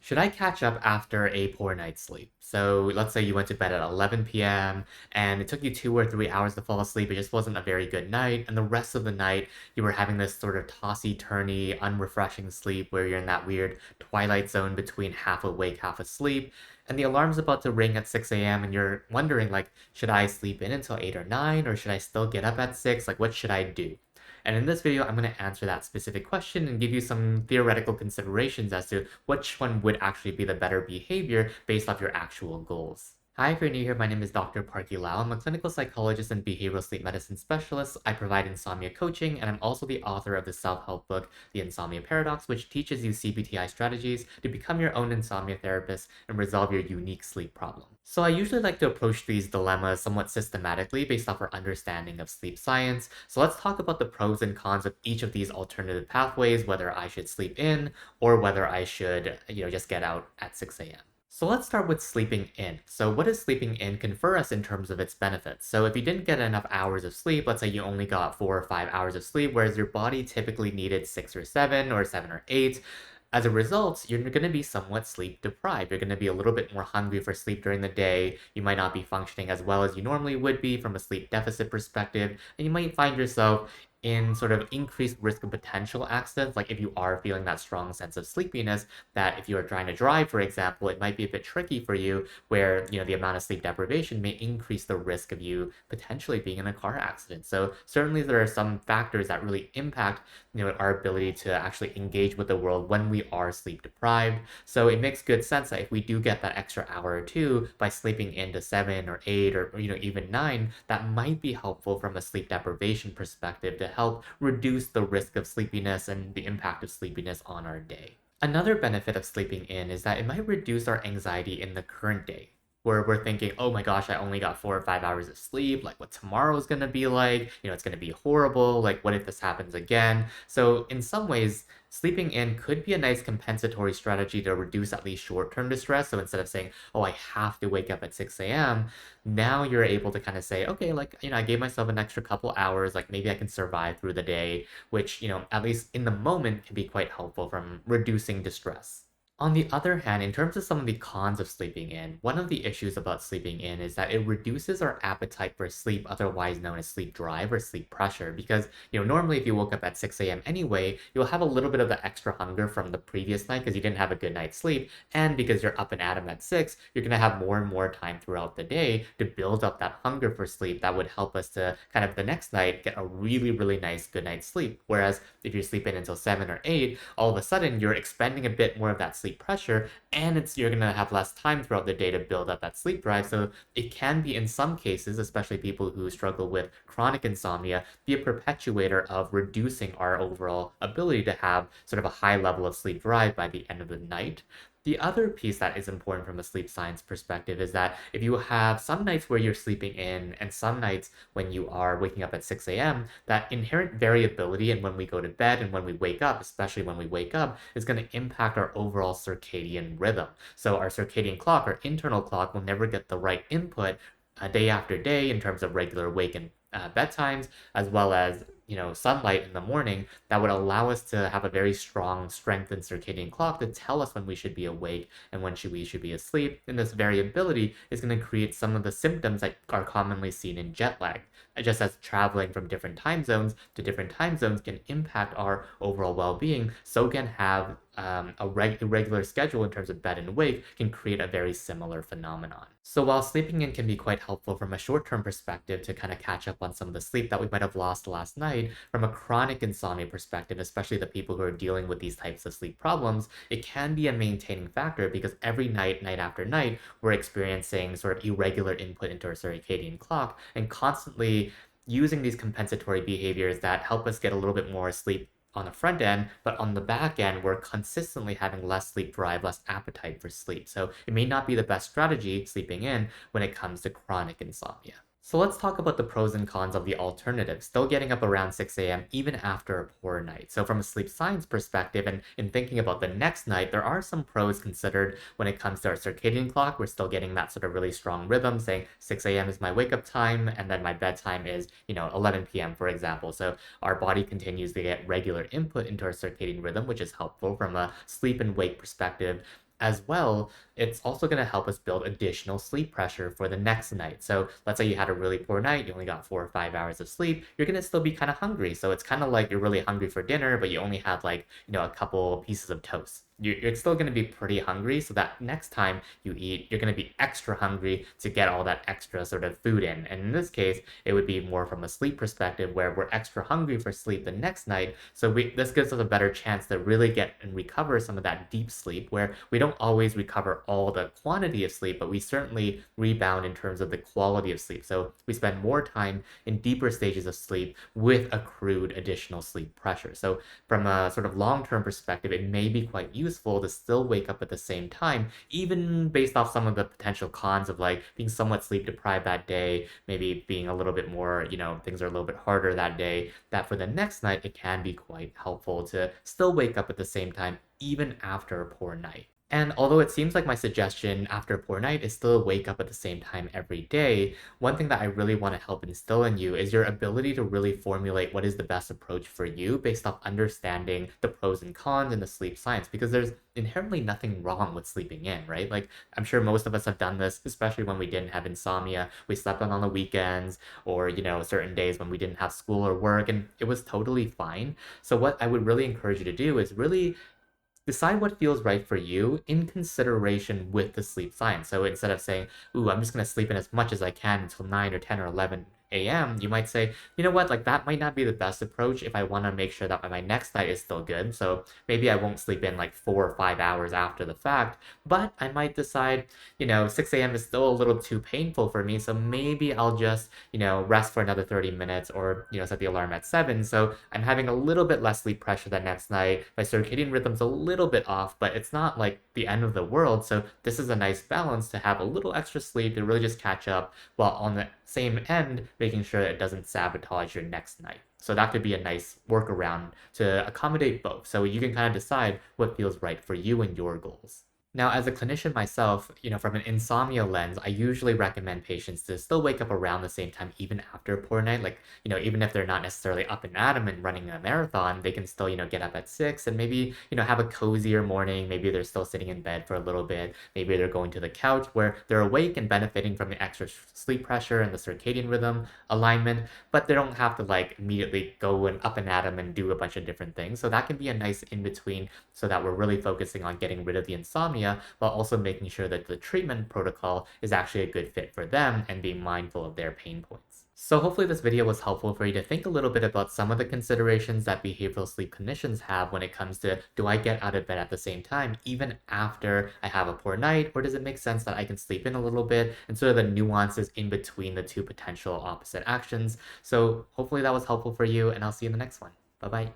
Should I catch up after a poor night's sleep? So let's say you went to bed at 11 p.m. and it took you 2 or 3 hours to fall asleep. It just wasn't a very good night. And the rest of the night, you were having this sort of tossy-turny, unrefreshing sleep where you're in that weird twilight zone between half awake, half asleep. And the alarm's about to ring at 6 a.m. and you're wondering, like, should I sleep in until 8 or 9 or should I still get up at 6? Like, what should I do? And in this video, I'm going to answer that specific question and give you some theoretical considerations as to which one would actually be the better behavior based off your actual goals. Hi, if you're new here, my name is Dr. Parky. I'm a clinical psychologist and behavioral sleep medicine specialist. I provide insomnia coaching, and I'm also the author of the self-help book, The Insomnia Paradox, which teaches you CBTI strategies to become your own insomnia therapist and resolve your unique sleep problem. So I usually like to approach these dilemmas somewhat systematically based off our understanding of sleep science. So let's talk about the pros and cons of each of these alternative pathways, whether I should sleep in or whether I should, just get out at 6 a.m. So let's start with sleeping in. So what does sleeping in confer us in terms of its benefits? So if you didn't get enough hours of sleep, let's say you only got 4 or 5 hours of sleep, whereas your body typically needed 6 or 7 or 8, as a result, you're going to be somewhat sleep deprived. You're going to be a little bit more hungry for sleep during the day. You might not be functioning as well as you normally would be from a sleep deficit perspective. And you might find yourself in sort of increased risk of potential accidents. Like if you are feeling that strong sense of sleepiness, that if you are trying to drive, for example, it might be a bit tricky for you where, the amount of sleep deprivation may increase the risk of you potentially being in a car accident. So certainly there are some factors that really impact our ability to actually engage with the world when we are sleep deprived. So it makes good sense that if we do get that extra hour or two by sleeping into 7 or 8 or even 9, that might be helpful from a sleep deprivation perspective to help reduce the risk of sleepiness and the impact of sleepiness on our day. Another benefit of sleeping in is that it might reduce our anxiety in the current day, where we're thinking, oh my gosh, I only got 4 or 5 hours of sleep. Like, what tomorrow's gonna be like? It's gonna be horrible. Like, what if this happens again? So, in some ways, sleeping in could be a nice compensatory strategy to reduce at least short term distress. So, instead of saying, oh, I have to wake up at 6 a.m., now you're able to kind of say, okay, like, I gave myself an extra couple hours. Like, maybe I can survive through the day, which, at least in the moment can be quite helpful from reducing distress. On the other hand, in terms of some of the cons of sleeping in, one of the issues about sleeping in is that it reduces our appetite for sleep, otherwise known as sleep drive or sleep pressure. Because, normally if you woke up at 6 a.m. anyway, you'll have a little bit of the extra hunger from the previous night because you didn't have a good night's sleep. And because you're up and at 'em at 6, you're going to have more and more time throughout the day to build up that hunger for sleep that would help us to kind of the next night get a really, really nice good night's sleep. Whereas if you're sleeping until 7 or 8, all of a sudden you're expending a bit more of that sleep pressure and you're going to have less time throughout the day to build up that sleep drive. So it can be in some cases, especially people who struggle with chronic insomnia, be a perpetuator of reducing our overall ability to have sort of a high level of sleep drive by the end of the night. The other piece that is important from a sleep science perspective is that if you have some nights where you're sleeping in and some nights when you are waking up at 6 a.m., that inherent variability in when we go to bed and when we wake up, especially when we wake up, is going to impact our overall circadian rhythm. So our circadian clock, our internal clock, will never get the right input day after day in terms of regular wake and bedtimes, as well as sunlight in the morning that would allow us to have a very strong strengthened circadian clock to tell us when we should be awake and when we should be asleep. And this variability is going to create some of the symptoms that are commonly seen in jet lag. Just as traveling from different time zones to different time zones can impact our overall well-being, so can have irregular schedule in terms of bed and wake can create a very similar phenomenon. So while sleeping in can be quite helpful from a short-term perspective to kind of catch up on some of the sleep that we might have lost last night, from a chronic insomnia perspective, especially the people who are dealing with these types of sleep problems, it can be a maintaining factor because every night, night after night, we're experiencing sort of irregular input into our circadian clock and constantly using these compensatory behaviors that help us get a little bit more sleep on the front end, but on the back end, we're consistently having less sleep drive, less appetite for sleep. So it may not be the best strategy sleeping in when it comes to chronic insomnia. So let's talk about the pros and cons of the alternative, still getting up around 6 a.m. even after a poor night. So from a sleep science perspective and in thinking about the next night, there are some pros considered when it comes to our circadian clock. We're still getting that sort of really strong rhythm, saying 6 a.m. is my wake up time and then my bedtime is, 11 p.m. for example. So our body continues to get regular input into our circadian rhythm, which is helpful from a sleep and wake perspective. As well, it's also going to help us build additional sleep pressure for the next night. So let's say you had a really poor night, you only got 4 or 5 hours of sleep, you're going to still be kind of hungry. So it's kind of like you're really hungry for dinner, but you only had like, a couple pieces of toast. You're still going to be pretty hungry. So that next time you eat, you're going to be extra hungry to get all that extra sort of food in. And in this case, it would be more from a sleep perspective where we're extra hungry for sleep the next night. So this gives us a better chance to really get and recover some of that deep sleep where we don't always recover all the quantity of sleep, but we certainly rebound in terms of the quality of sleep. So we spend more time in deeper stages of sleep with accrued additional sleep pressure. So from a sort of long-term perspective, it may be quite useful to still wake up at the same time, even based off some of the potential cons of like being somewhat sleep deprived that day, maybe being a little bit more, things are a little bit harder that day, that for the next night, it can be quite helpful to still wake up at the same time, even after a poor night. And although it seems like my suggestion after a poor night is still wake up at the same time every day, one thing that I really want to help instill in you is your ability to really formulate what is the best approach for you based off understanding the pros and cons in the sleep science, because there's inherently nothing wrong with sleeping in, right? Like, I'm sure most of us have done this, especially when we didn't have insomnia. We slept on the weekends or, certain days when we didn't have school or work, and it was totally fine. So what I would really encourage you to do is really decide what feels right for you in consideration with the sleep science. So instead of saying, ooh, I'm just going to sleep in as much as I can until 9 or 10 or 11 a.m., you might say, you know what, like that might not be the best approach if I want to make sure that my next night is still good. So maybe I won't sleep in like 4 or 5 hours after the fact, but I might decide, 6 a.m. is still a little too painful for me. So maybe I'll just, rest for another 30 minutes or, set the alarm at 7. So I'm having a little bit less sleep pressure the next night. My circadian rhythm's a little bit off, but it's not like the end of the world. So this is a nice balance to have a little extra sleep to really just catch up while on the same end, making sure that it doesn't sabotage your next night. So that could be a nice workaround to accommodate both. So you can kind of decide what feels right for you and your goals. Now, as a clinician myself, from an insomnia lens, I usually recommend patients to still wake up around the same time, even after a poor night. Like, even if they're not necessarily up and at 'em and running a marathon, they can still, get up at 6 and maybe, have a cozier morning. Maybe they're still sitting in bed for a little bit. Maybe they're going to the couch where they're awake and benefiting from the extra sleep pressure and the circadian rhythm alignment, but they don't have to like immediately go and up and at 'em and do a bunch of different things. So that can be a nice in between so that we're really focusing on getting rid of the insomnia while also making sure that the treatment protocol is actually a good fit for them and being mindful of their pain points. So hopefully this video was helpful for you to think a little bit about some of the considerations that behavioral sleep clinicians have when it comes to, do I get out of bed at the same time even after I have a poor night, or does it make sense that I can sleep in a little bit, and sort of the nuances in between the two potential opposite actions. So hopefully that was helpful for you, and I'll see you in the next one. Bye bye.